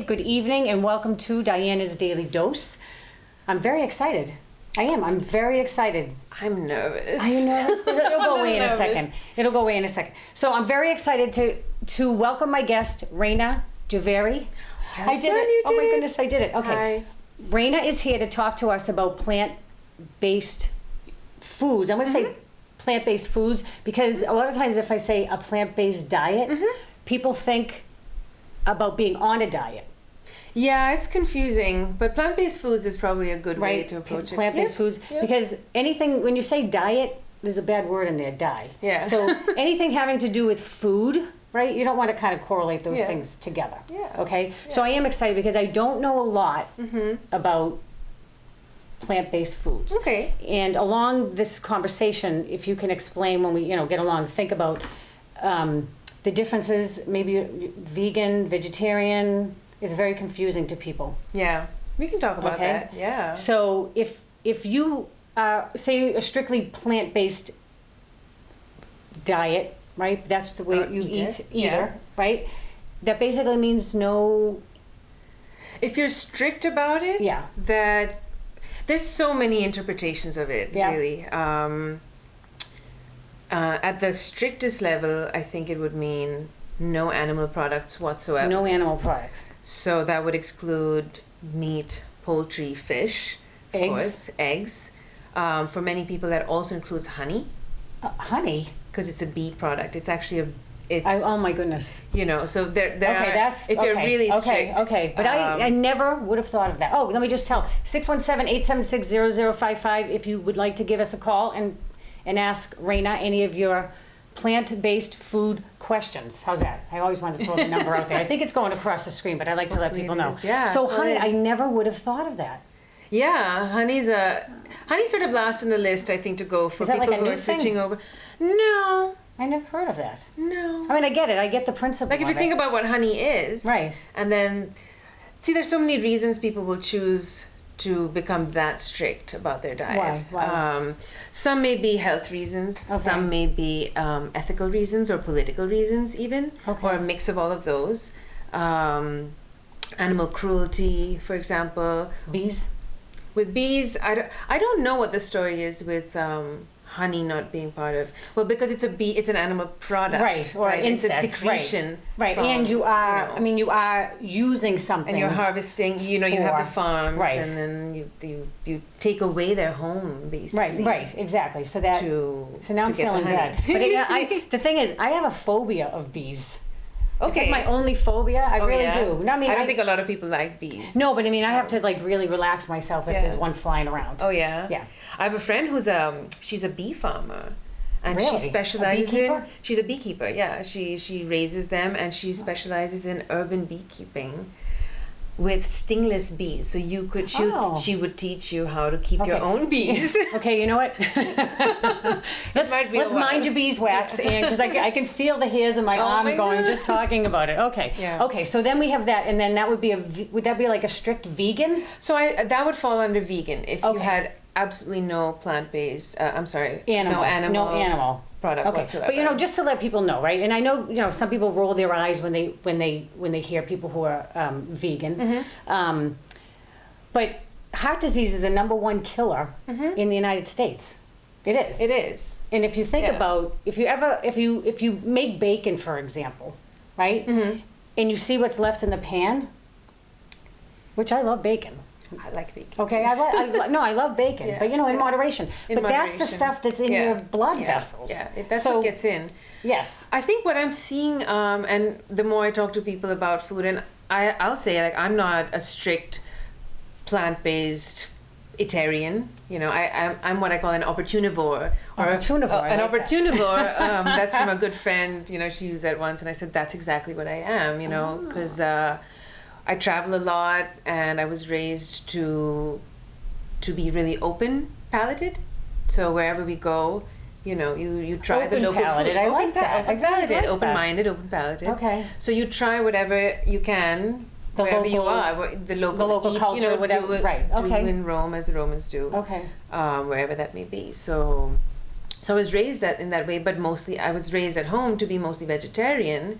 Good evening and welcome to Diana's Daily Dose. I'm very excited. I'm very excited. I'm nervous. Are you nervous? It'll go away in a second. It'll go away in a second. So I'm very excited to welcome my guest, Raina Javeri. I did it. Oh my goodness, I did it. Okay. Hi. Raina is here to talk to us about plant-based foods. I'm going to say plant-based foods because a lot of times if I say a plant-based diet, people think about being on a diet. Yeah, it's confusing, but plant-based foods is probably a good way to approach it. Plant-based foods, because anything, when you say diet, there's a bad word in there, die. Yeah. So anything having to do with food, right, you don't want to kind of correlate those things together. Yeah. Okay? Yeah. So I am excited because I don't know a lot about plant-based foods. Okay. And along this conversation, if you can explain when we, get along, think about the differences, maybe vegan, vegetarian, is very confusing to people. Yeah, we can talk about that. Yeah. So if you say a strictly plant-based diet, right? That's the way you eat, right? That basically means no. If you're strict about it, that there's so many interpretations of it. Really. At the strictest level, I think it would mean no animal products whatsoever. No animal products. So that would exclude meat, poultry, fish, of course, eggs. For many people, that also includes honey. Honey? Because it's a bee product. It's actually oh my goodness. So they're really strict. Okay. But I never would have thought of that. Oh, let me just tell. 617-876-0055 if you would like to give us a call and ask Raina any of your plant-based food questions. How's that? I always want to throw the number out there. I think it's going across the screen, but I like to let people know. Yeah, so honey, I never would have thought of that. Yeah, honey sort of last on the list, I think, to go for people who are switching over. No. I never heard of that. No. I mean, I get it. I get the principle. Like if you think about what honey is. Right. And then, there's so many reasons people will choose to become that strict about their diet. Why? Some may be health reasons, some may be ethical reasons or political reasons even, or a mix of all of those. Animal cruelty, for example. Bees? With bees, I don't know what the story is with honey not being part of, because it's a bee, it's an animal product, right? Or insect, it's a secretion, right? And you are, you are using something, and you're harvesting. You have the farms, right? And then you take away their home, basically. Right, exactly. So now I'm feeling bad. But the thing is, I have a phobia of bees. Okay. It's like my only phobia. I really do. No, I don't think a lot of people like bees. No, but I have to really relax myself if there's one flying around. Oh yeah. Yeah. I have a friend who's she's a bee farmer, and really? She specializes in. She's a beekeeper. Yeah. She raises them, and she specializes in urban beekeeping with stingless bees. So she would teach you how to keep your own bees. Okay, you know what? let's mind your beeswax, and because I can feel the hairs in my arm going just talking about it. Okay. Yeah. Okay. So then we have that, and then that would be would that be like a strict vegan? So that would fall under vegan if you had absolutely no plant-based. No animal product whatsoever. But just to let people know, right? And I know some people roll their eyes when they hear people who are vegan. But heart disease is the #1 killer in the United States. It is. It is. And if you think about if you make bacon, for example, right? And you see what's left in the pan, which I love bacon. I like bacon. Okay, I love bacon, but in moderation. That's the stuff that's in your blood vessels. Yeah, that's what gets in. Yes. I think what I'm seeing, and the more I talk to people about food, and I'll say I'm not a strict plant-based Itarian. I'm what I call an opportunivore. An opportunivore. That's from a good friend. She used that once, and I said that's exactly what I am. Because. I travel a lot, and I was raised to be really open-palated. So wherever we go, you try the local food. I like that. Open-palated, open-minded, open-palated. Okay. So you try whatever you can wherever you are. The local culture, whatever. Do in Rome as the Romans do. Okay. Wherever that may be. So I was raised in that way, but mostly I was raised at home to be mostly vegetarian.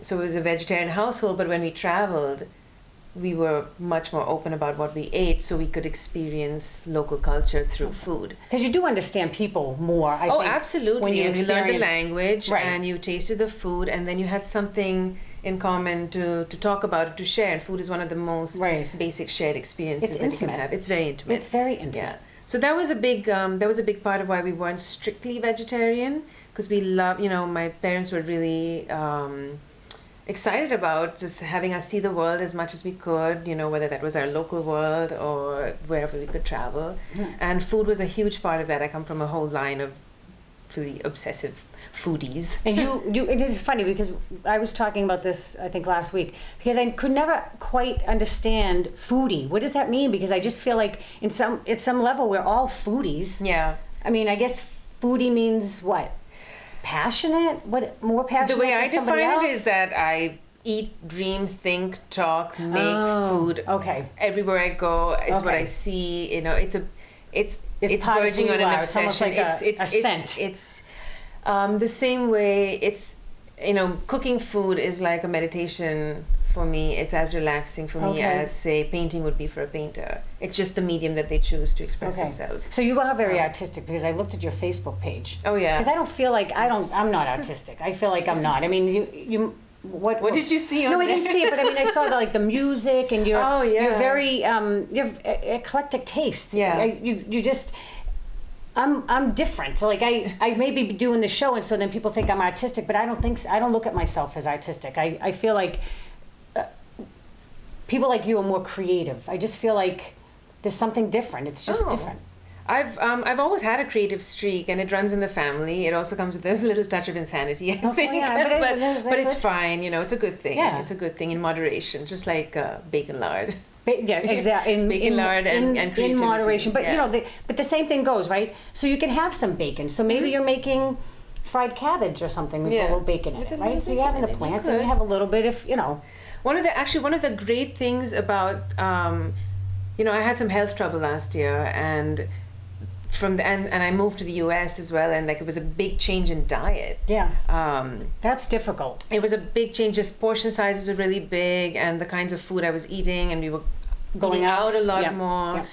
So it was a vegetarian household, but when we traveled, we were much more open about what we ate, so we could experience local culture through food. Because you do understand people more, I think. Absolutely. When you and you learned the language, right. and you tasted the food, and then you had something in common to talk about, to share. And food is one of the most right. basic shared experiences it's that intimate. you can have. It's very intimate. It's very intimate. Yeah. So that was a big part of why we weren't strictly vegetarian, because we love, my parents were really excited about just having us see the world as much as we could, whether that was our local world or wherever we could travel. Yeah. And food was a huge part of that. I come from a whole line of really obsessive foodies. And it is funny because I was talking about this, I think, last week, because I could never quite understand foodie. What does that mean? Because I just feel like at some level we're all foodies. Yeah. I mean, I guess foodie means what? Passionate? What, more passionate The way than I somebody define else? it is that I eat, dream, think, talk, make food. Okay. Everywhere I go is what Okay. I see. It's part of verging who on you an are. It's almost obsession. like a scent. It's the same way. It's cooking food is like a meditation for me. It's as relaxing for me as, say, painting would be for a painter. It's just the medium that they choose to express themselves. So you are very artistic, because I looked at your Facebook page. Oh yeah. Because I don't feel like I'm not artistic. I feel like I'm not. I mean, you. What did you see on No, I there? didn't see it, but I mean, I saw the music, and you're very you have eclectic taste. Yeah. You just. I'm different. So like I may be doing the show, and so then people think I'm artistic, but I don't think so. I don't look at myself as artistic. I feel like people like you are more creative. I just feel like there's something different. It's just different. I've always had a creative streak, and it runs in the family. It also comes with a little touch of insanity, I think. Yeah, but it's fine. It's a good thing. Yeah. It's a good thing in moderation, just like bacon lard. Yeah, exactly. Bacon lard and creativity. In moderation, but but the same thing goes, right? So you can have some bacon. So maybe you're making fried cabbage or something with a little bacon in it, right? So you're having the plant, and you have a little bit of, One of the great things about, I had some health trouble last year, and and I moved to the U.S. as well, and like it was a big change in diet. Yeah. That's difficult. It was a big change. Just portion sizes were really big, and the kinds of food I was eating, and we were going out a lot more.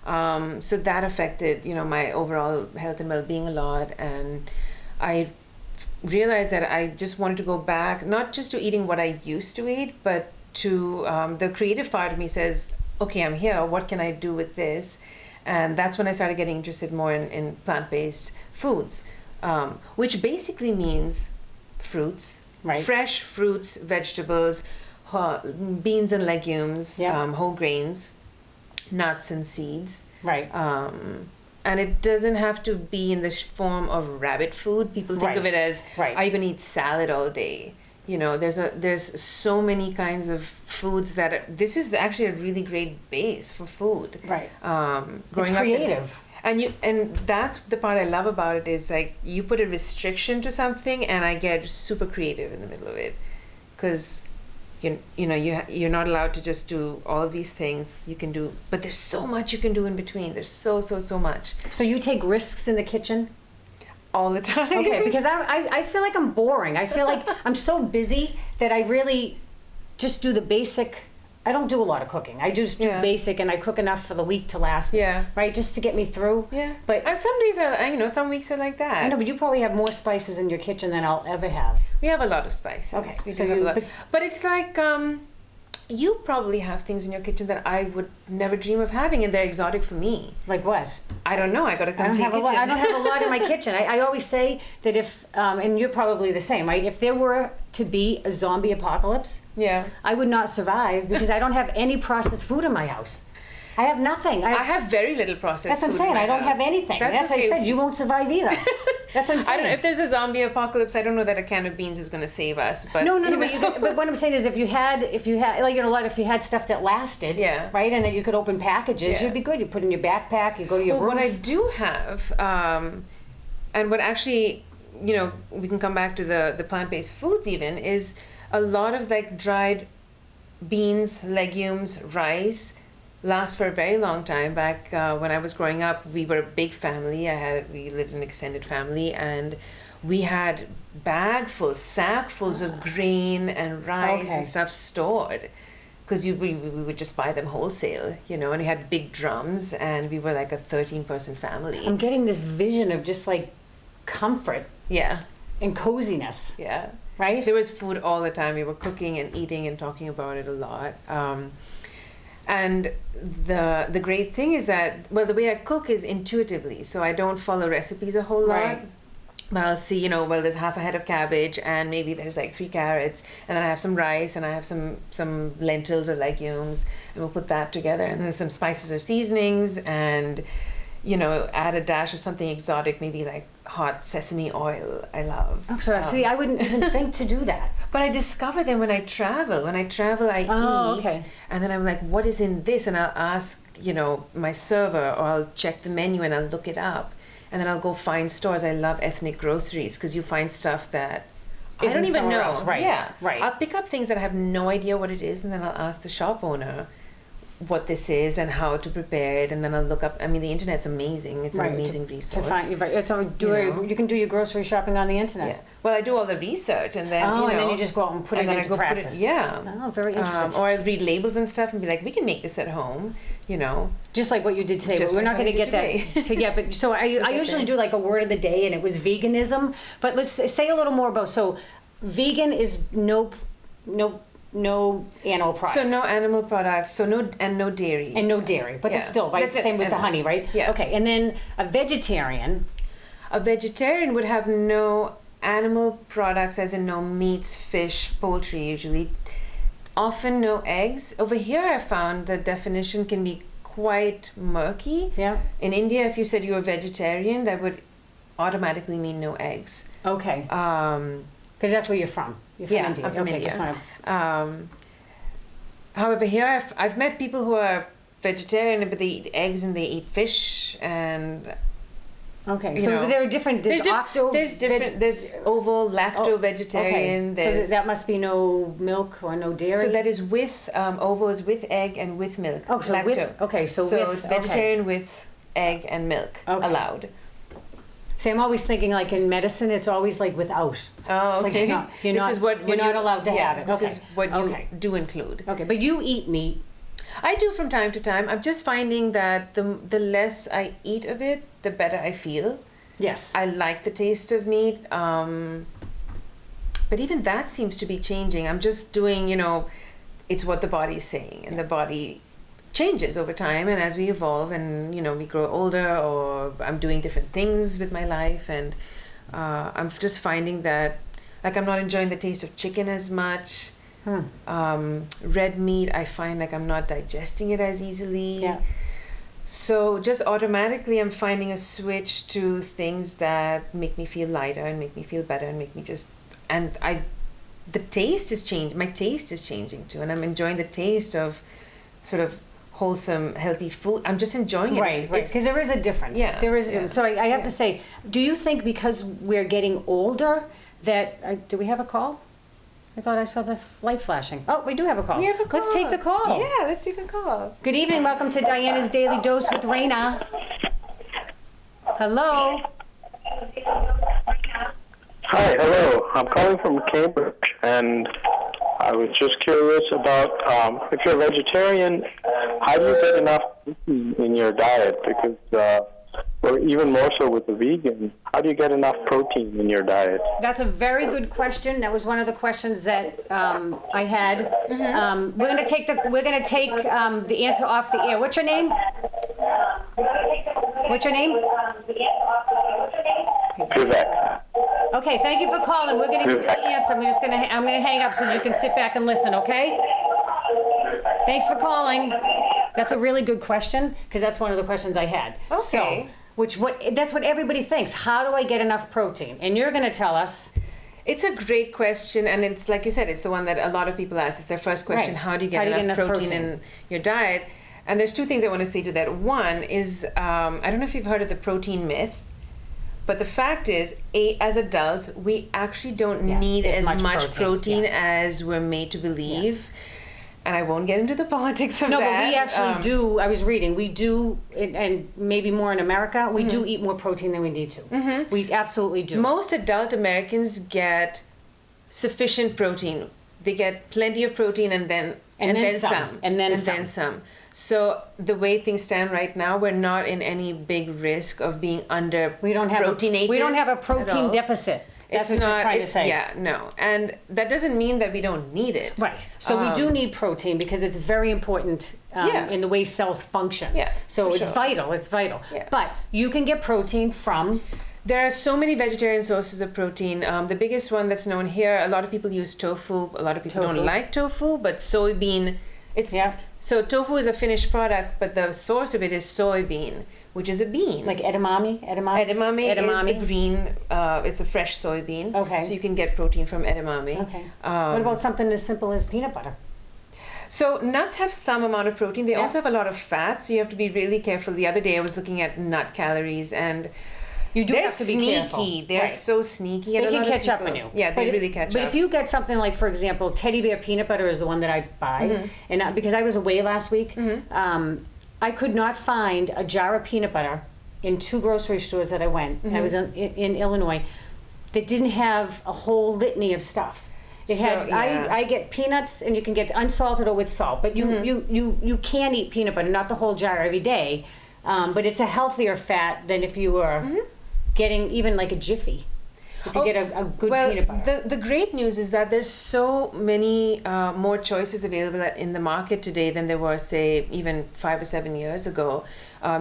Yeah. So that affected, my overall health and well-being a lot, and I realized that I just wanted to go back, not just to eating what I used to eat, but to the creative part of me says, okay, I'm here. What can I do with this? And that's when I started getting interested more in plant-based foods, which basically means fruits, fresh fruits, vegetables, beans and legumes, whole grains, nuts and seeds. Right. And it doesn't have to be in the form of rabbit food. People think of it as, are you going to eat salad all day? There's so many kinds of foods this is actually a really great base for food. Right. It's creative. And that's the part I love about it, is like you put a restriction to something, and I get super creative in the middle of it, because you're not allowed to just do all of these things. You can do, but there's so much you can do in between. There's so much. So you take risks in the kitchen? All the time. Okay, because I feel like I'm boring. I feel like I'm so busy that I really just do the basic. I don't do a lot of cooking. I just do basic, and I cook enough for the week to last me. Yeah. Right, just to get me through. Yeah. But and some days are, some weeks are like that. I know, but you probably have more spices in your kitchen than I'll ever have. We have a lot of spices. Okay. We do have a lot. But it's like you probably have things in your kitchen that I would never dream of having, and they're exotic for me. Like what? I don't know. I got to come see your kitchen. I don't have a lot in my kitchen. I always say that if, and you're probably the same, right? If there were to be a zombie apocalypse, I would not survive, because I don't have any processed food in my house. I have nothing. I have very little processed food. That's what I'm saying. I don't have anything. That's okay. what I said. You won't survive either. That's what I'm saying. I don't know. If there's a zombie apocalypse, I don't know that a can of beans is going to save us. But no. But what I'm saying is, if you had like, if you had stuff that lasted, right, and then you could open packages, you'd be good. You put in your backpack. You go to your roof. What I do have, and what actually, we can come back to the plant-based foods even, is a lot of like dried beans, legumes, rice. Last for a very long time. Back when I was growing up, we were a big family. We lived in an extended family, and we had sackfuls of grain and rice and stuff stored. because we would just buy them wholesale, you know, and we had big drums, and we were like a 13-person family. I'm getting this vision of just like comfort Yeah. and coziness, Yeah. right? There was food all the time. We were cooking and eating and talking about it a lot. And the great thing is that, well, the way I cook is intuitively, so I don't follow recipes a whole lot. Right. But I'll see, you know, well, there's half a head of cabbage, and maybe there's like 3 carrots, and then I have some rice, and I have some lentils or legumes, and we'll put that together, and then some spices or seasonings, and, you know, add a dash of something exotic, maybe like hot sesame oil. I love. Oh, so see, I wouldn't even think to do that. But I discover them when I travel. When I travel, I eat, okay. and then I'm like, what is in this? And I'll ask, you know, my server, or I'll check the menu and I'll look it up. And then I'll go find stores. I love ethnic groceries because you find stuff that I Isn't don't even somewhere know. else, right, Yeah. right. I'll pick up things that I have no idea what it is, and then I'll ask the shop owner what this is and how to prepare it, and then I'll look up. I mean, the internet's amazing. It's Right, an amazing resource. To find, right, it's all, know. you can do your grocery shopping on the internet. Yeah. Well, I do all the research, and then Oh, you and know, then you just go out and put and it then into I go practice. Put it, yeah. Oh, very interesting. Or I'll read labels and stuff and be like, we can make this at home, you know. Just like what you did today, but Just we're like not what going to I get did that to yet. But so I usually do like a word of the day, and it was veganism. But let's say a little more about. So, vegan is no animal products. So no animal products. So no dairy. And no dairy, but that's Yeah. still right. That's Same with the and- honey, right? Yeah. Okay, and then a vegetarian. A vegetarian would have no animal products, as in no meats, fish, poultry usually. Often no eggs. Over here I found the definition can be quite murky. Yeah. In India, if you said you were vegetarian, that would automatically mean no eggs. Okay. Because that's where you're from. You're from Yeah, India. I'm from okay, India. Just wanna... However, here I've met people who are vegetarian, but they eat eggs and they eat fish, and Okay, you so know. there are different. There's There's ovo-lacto-vegetarian. Okay. There's So that must be no milk or no dairy. So that is with ovo is with egg and with milk. Oh, so lacto. with It's vegetarian with egg and milk allowed. See, I'm always thinking like in medicine, it's always like without. Oh, It's like okay. you're not allowed to have it. This Okay. is what you do include. Okay, but you eat meat. I do from time to time. I'm just finding that the less I eat of it, the better I feel. Yes. I like the taste of meat, but even that seems to be changing. I'm just doing, you know, it's what the body's saying, and the body changes over time, and as we evolve, and you know, we grow older, or I'm doing different things with my life, and I'm just finding that, like, I'm not enjoying the taste of chicken as much. Red meat, I find like I'm not digesting it as easily. Yeah. So just automatically I'm finding a switch to things that make me feel lighter and make me feel better and make me just, and the taste is changing. My taste is changing too, and I'm enjoying the taste of sort of wholesome, healthy food. I'm just enjoying it. Right, right. Because there is a difference. Yeah, There is a difference. So I have to say, do you think because we're getting older that, do we have a call? I thought I saw the light flashing. Oh, we do have a call. We have a call. Let's take the call. Yeah, let's take a call. Good evening. Welcome to Diana's Daily Dose with Raina. Hello. Hi, hello. I'm calling from Cambridge, and I was just curious about if you're a vegetarian, how do you get enough protein in your diet? Because, or even more so with the vegan, how do you get enough protein in your diet? That's a very good question. That was one of the questions that I had. We're gonna take the answer off the air. What's your name? What's your name? Vivek. Okay, thank you for calling. We're gonna give you the answer. I'm gonna hang up so you can sit back and listen, okay? Thanks for calling. That's a really good question, because that's one of the questions I had. Okay. So, that's what everybody thinks. How do I get enough protein? And you're gonna tell us. It's a great question, and it's like you said, it's the one that a lot of people ask. It's their first question: Right. How do you get enough protein in your diet? And there's two things I want to say to that. One is, I don't know if you've heard of the protein myth, but the fact is, as adults, we actually don't need as much protein as we're made to believe. Yes. And I won't get into the politics of that. No, but we actually do. I was reading. We do, and maybe more in America. We do eat more protein than we need to. We absolutely do. Most adult Americans get sufficient protein. They get plenty of protein, and And then some. And then some. So the way things stand right now, we're not in any big risk of being proteinated. We don't have a protein deficit. That's what you're trying to say. Yeah, no. And that doesn't mean that we don't need it. Right. So we do need protein because it's very important in the way cells function. Yeah. So it's vital. It's vital. Yeah. But you can get protein from... There are so many vegetarian sources of protein. The biggest one that's known here, a lot of people use tofu. A lot of people don't like tofu, but soybean... So tofu is a finished product, but the source of it is soybean, which is a bean. Like edamame? Edamame is the green, it's a fresh soybean. Okay. So you can get protein from edamame. Okay. What about something as simple as peanut butter? So nuts have some amount of protein. They also have a lot of fat, so you have to be really careful. The other day I was looking at nut calories, and they're have to be sneaky. careful. They're so sneaky. They can catch up on you. Yeah, they really catch up. But if you get something like, for example, Teddy Bear peanut butter is the one that I buy, and because I was away last week, I could not find a jar of peanut butter in 2 grocery stores that I went. I was in Illinois that didn't have a whole litany of stuff. It had I get peanuts, and you can get unsalted or with salt, but you can eat peanut butter, not the whole jar every day, but it's a healthier fat than if you were getting even like a Jiffy. If you get a good peanut butter. The great news is that there's so many more choices available in the market today than there were, say, even 5 or 7 years ago.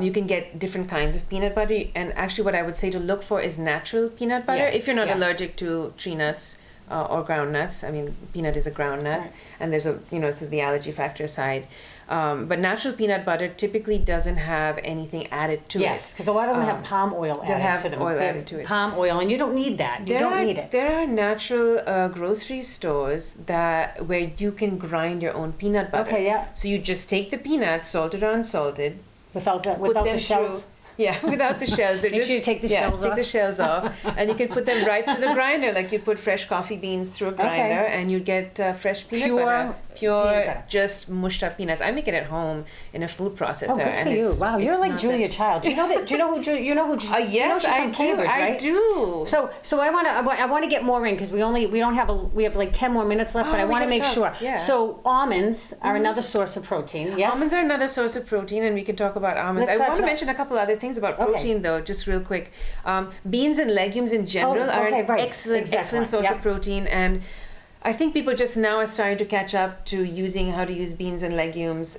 You can get different kinds of peanut butter, and actually what I would say to look for is natural peanut butter if you're not allergic to tree nuts or ground nuts. I mean, peanut is a ground nut, and there's it's the allergy factor side. But natural peanut butter typically doesn't have anything added to it. Yes, because a lot of them have palm oil added to them. Oil added to it. Palm oil, and you don't need that. You don't need it. There are natural grocery stores where you can grind your own peanut butter. Okay, yeah. So you just take the peanuts, salted or unsalted, without the shells. Yeah, without the shells. Make sure you take the shells off. Take the shells off, and you can put them right through the grinder, like you put fresh coffee beans through a grinder, and you get fresh peanut butter. Pure, just mushed up peanuts. I make it at home in a food processor. Oh, good for you! Wow, you're like Julia Child. Do you know that? Do you know who? You know who? Yes, I do. Cambridge, right? I do. So I want to get more in because we have like 10 more minutes left, but I want to make sure. Yeah. So almonds are another source of protein. Yes. Almonds are another source of protein, and we can talk about almonds. I want to mention a couple other things about protein, though, just real quick. Beans and legumes in general are an excellent source of protein, and I think people just now are starting to catch up to how to use beans and legumes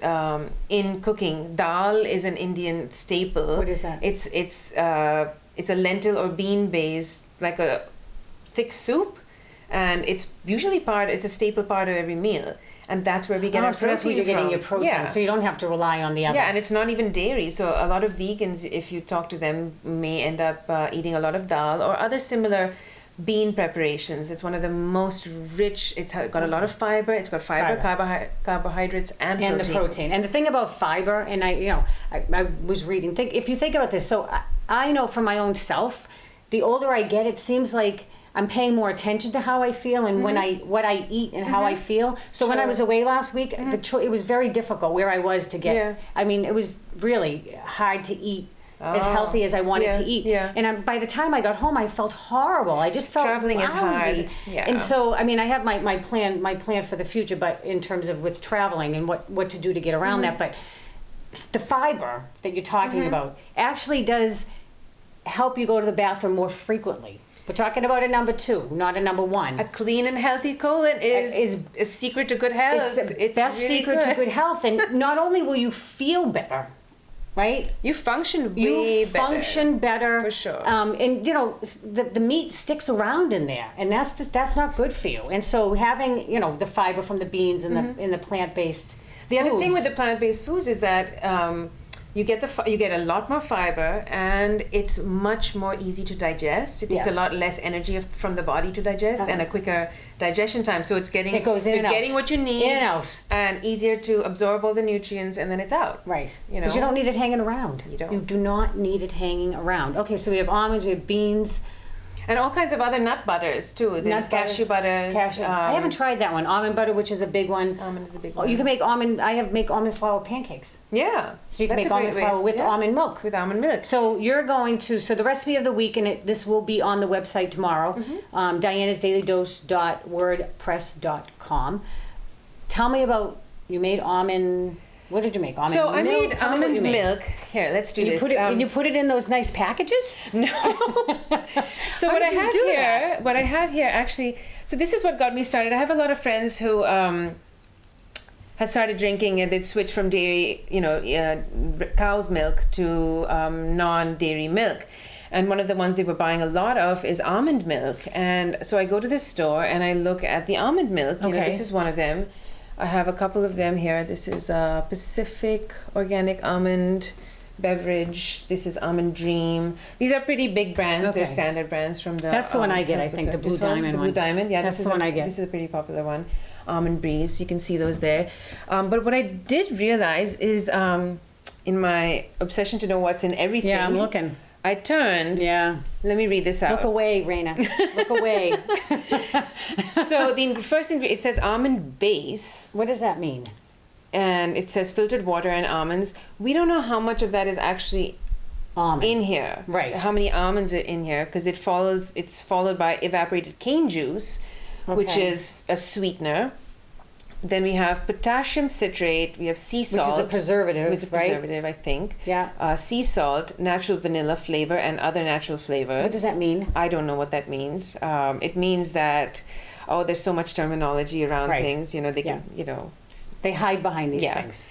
in cooking. Dal is an Indian staple. What is that? It's a lentil or bean based, like a thick soup, and it's usually it's a staple part of every meal. And that's where we get our protein from. That's where you're getting your protein. So you don't have to rely on the other. Yeah, and it's not even dairy. So a lot of vegans, if you talk to them, may end up eating a lot of dal or other similar bean preparations. It's one of the most rich. It's got a lot of fiber. It's got fiber. Carbohydrates, and protein. And the protein. And the thing about fiber, and I was reading. If you think about this, so I know from my own self, the older I get, it seems like I'm paying more attention to how I feel and what I eat and how I feel. So when I was away last week, it was very difficult where I was to get. Yeah. I mean, it was really hard to eat as healthy as I wanted to eat. Yeah. And by the time I got home, I felt horrible. I just felt traveling lousy. is hard. Yeah. And so, I mean, I have my plan for the future, but in terms of with traveling and what to do to get around that. But the fiber that you're talking about actually does help you go to the bathroom more frequently. We're talking about a number 2, not a number 1. A clean and healthy colon is a secret to good health. It's the best really secret to good health. And not only will you feel better, right? You function better. For sure. And the meat sticks around in there, and that's not good for you. And so having the fiber from the beans and the plant-based. The other thing with the plant-based foods is that. You get a lot more fiber, and it's much more easy to digest. It takes a lot less energy from the body to digest and a quicker digestion time. So it goes in and out. You're getting what you need, in and out, and easier to absorb all the nutrients, and then it's out. Right. Because you don't need it hanging around. You don't. You do not need it hanging around. Okay, so we have almonds, we have beans. And all kinds of other nut butters too. There's cashew butters. I haven't tried that one. Almond butter, which is a big one. Almond is a big one. You can make make almond flour pancakes. Yeah. So you can make almond flour with almond milk. With almond milk. So the recipe of the week, and this will be on the website tomorrow, DiannasDailyDose.wordpress.com. Tell me about You made almond. What did you make? Almond So milk? I made Tell me what almond you made. milk. Here, let's do You this. put it, and you put it in those nice packages? No. So How what I did you have do here, that? what I have here actually, so this is what got me started. I have a lot of friends who had started drinking and they'd switch from dairy, cow's milk to non-dairy milk. And one of the ones they were buying a lot of is almond milk. And so I go to the store and I look at the almond milk. Okay. This is one of them. I have a couple of them here. This is Pacific Organic Almond Beverage. This is Almond Dream. These are pretty big brands. Okay. They're standard brands from the... That's the one I get, I think, the Blue Diamond The Blue one. Diamond, yeah. That's this the is one I get. This is a pretty popular one. Almond Breeze. You can see those there. But what I did realize is in my obsession to know what's in everything... Yeah, I'm looking. I turned... Yeah. Let me read this out. Look away, Raina. Look away. So the first ingredient, it says almond base. What does that mean? And it says filtered water and almonds. We don't know how much of that is actually Almond. in here. Right. How many almonds are in here? Because it's followed by evaporated cane juice, which Okay. is a sweetener. Then we have potassium citrate. We have sea salt, Which is a preservative, Which is a right? preservative, I think. Yeah. Sea salt, natural vanilla flavor, and other natural flavors. What does that mean? I don't know what that means. It means that there's so much terminology around Right. things. They Yeah. can They hide behind these Yeah. things.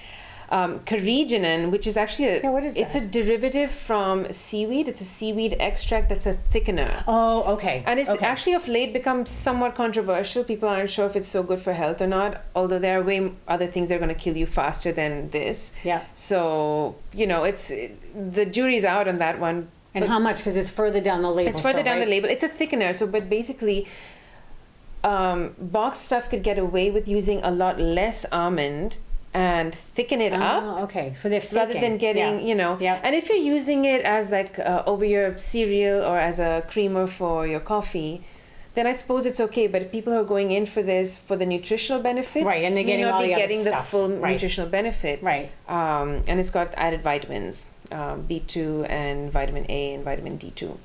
Carrageenan, which is actually what is it's a that? derivative from seaweed. It's a seaweed extract that's a thickener. Oh, okay. And it's okay. actually of late become somewhat controversial. People aren't sure if it's so good for health or not, although there are way other things that are going to kill you faster than this. Yeah. So, it's the jury's out on that one. And how much? Because it's further down the label. It's further so, down right? the label. It's a thickener. So, but basically, boxed stuff could get away with using a lot less almond and thicken it up. Oh, okay. So they're Rather thickened. than getting, Yeah. and if you're using it as like over your cereal or as a creamer for your coffee, then I suppose it's okay. But if people are going in for this for the nutritional benefits, Right, and they're may getting not all be the other getting the stuff. full Right. nutritional benefit. Right. And it's got added vitamins, B2 and vitamin A and vitamin D2.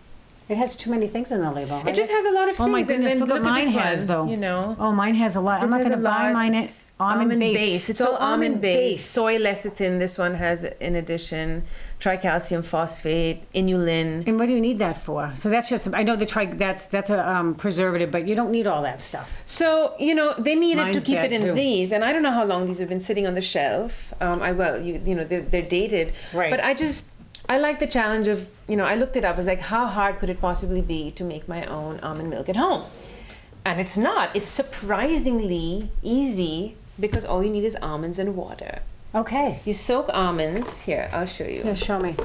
It has too many things in the label. It just has a lot of things. Oh my goodness, and then look what mine at this has, one, though. Oh, mine has a lot. I'm This not has going to a buy lot. mine. It's Almond base. It's So all almond base. base. Soy lecithin. This one has, in addition, tricalcium phosphate, inulin. And what do you need that for? So that's just, I know that's a preservative, but you don't need all that stuff. So, they needed Mine's to keep bad it in too. these, and I don't know how long these have been sitting on the shelf. They're dated. Right. But I like the challenge of, I looked it up. I was like, how hard could it possibly be to make my own almond milk at home? And it's not. It's surprisingly easy because all you need is almonds and water. Okay. You soak almonds. Here, I'll show you. Yeah, show me.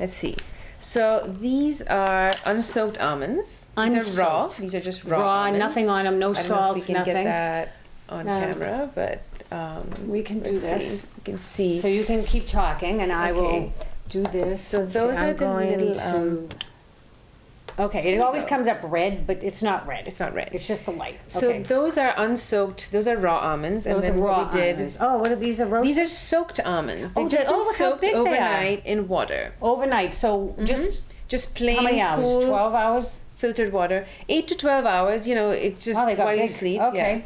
Let's see. So these are unsoaked almonds. These are raw. Unsoaked. These are just raw Raw, almonds. nothing on them, no I don't know salt, if we can nothing. get that on camera, but We can do let's this. see. You can see. So you can keep talking, and I will Okay. do this. So Let's see, those are I'm the going little, to. Okay, it always go. comes up red, but it's not red. It's not red. It's just the light. So Okay. those are unsoaked. Those are raw almonds. Those and then are raw what we did. almonds. Oh, what are these? Are roasted? These are soaked almonds. They've Oh, just been look how soaked big they are. overnight in water. Overnight. So Just plain how many hours? cool 12 hours? filtered water. 8 to 12 hours. It's just Oh, they got while you big. sleep. Okay.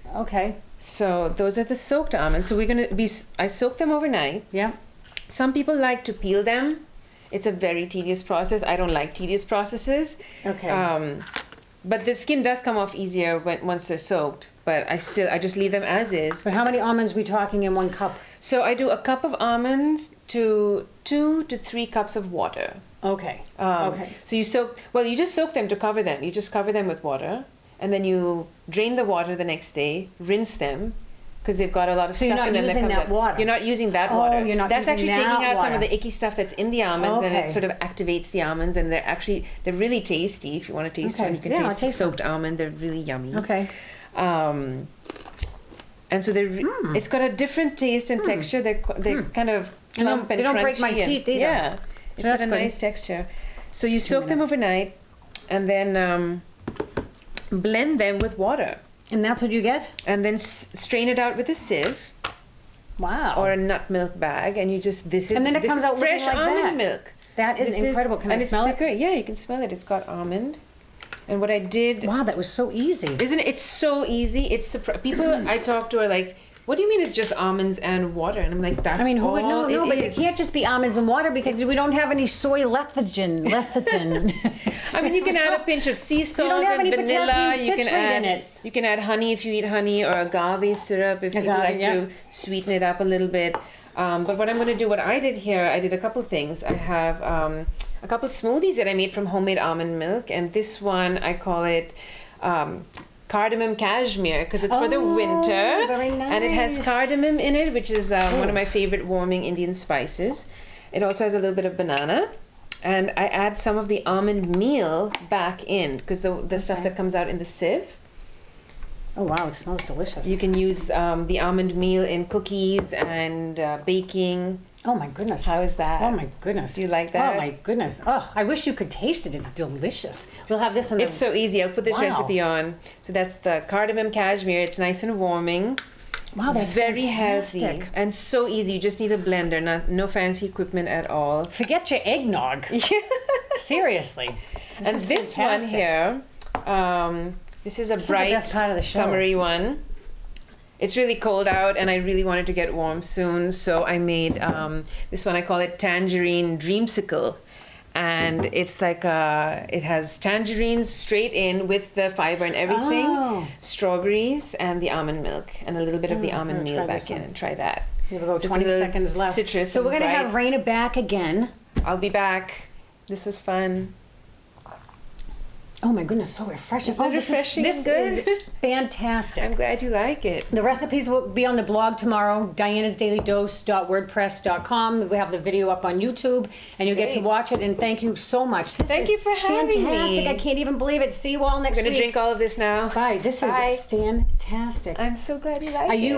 Yeah. Okay. So those are the soaked almonds. So we're gonna be. I soak them overnight. Yeah. Some people like to peel them. It's a very tedious process. I don't like tedious processes. Okay. But the skin does come off easier once they're soaked. But I just leave them as is. But how many almonds we talking in one cup? So I do a cup of almonds to 2 to 3 cups of water. Okay. Okay. So you just soak them to cover them. You just cover them with water, and then you drain the water the next day, rinse them, because they've got a lot of So you're stuff not in them using comes that out. water? You're not using that Oh, water. you're not That's using actually taking that out some of water. the icky stuff that's in the almonds, and Okay. it sort of activates the almonds, and they're really tasty. If you want to taste Okay. one, you can Yeah, I'll taste taste soaked almond. They're really yummy. Okay. And so it's got a different taste and texture. They're kind of plump and they don't crunchy break my teeth either. Yeah, it's got that's a good. nice texture. So you soak them overnight, and then blend them with water, And that's what you get? and then strain it out with a sieve Wow. or a nut milk bag, and this is And then it this comes is out looking fresh like almond that. milk. That is This incredible. Can I and it's smell thicker. it? Yeah, you can smell it. It's got almond. And what I did, Wow, that was so easy. isn't it? It's so easy. It's people I talk to are like, what do you mean it's just almonds and water? And I'm like, that's I mean, who would all know? No, but it is. can't just be almonds and water because we don't have any soy lecithin. I mean, you can add a pinch of sea salt don't have and any vanilla. potassium You can citrate add in it. You can add honey if you eat honey, or agave syrup if you like to sweeten it up a little bit. But what I'm going to do, what I did here, I did a couple things. I have a couple smoothies that I made from homemade almond milk, and this one I call it cardamom cashmere because it's for the winter. Very nice. And it has cardamom in it, which is one of my favorite warming Indian spices. It also has a little bit of banana. And I add some of the almond meal back in because the stuff that comes out in the sieve. Oh wow, it smells delicious. You can use the almond meal in cookies and baking. Oh my goodness. How is that? Oh my goodness. Do you like that? Oh my goodness. Oh, I wish you could taste it. It's delicious. We'll have this on the... It's so easy. I'll put this recipe on. So that's the cardamom cashmere. It's nice and warming. Wow, that's very fantastic. healthy and so easy. You just need a blender, no fancy equipment at all. Forget your eggnog. Seriously. This is fantastic. One here, this is a bright, the best part of the show. summery one. It's really cold out and I really wanted to get warm soon, so I made this one. I call it Tangerine Dreamsicle. And it's like, it has tangerines straight in with the fiber and everything, strawberries and the almond milk, and a little bit of the almond meal back in, and try that. Here we go, 20 seconds left. Citrus. So we're going to have Raina back again. I'll be back. This was fun. Oh my goodness, so refreshing. Isn't it refreshing? This is fantastic. I'm glad you like it. The recipes will be on the blog tomorrow, diannasdailydose.wordpress.com. We have the video up on YouTube, and you'll get to watch it, and thank you so much. Thank you for having fantastic. me. I can't even believe it. See you all next I'm going week. to drink all of this now. Bye. This is fantastic. I'm so glad you like it. Are you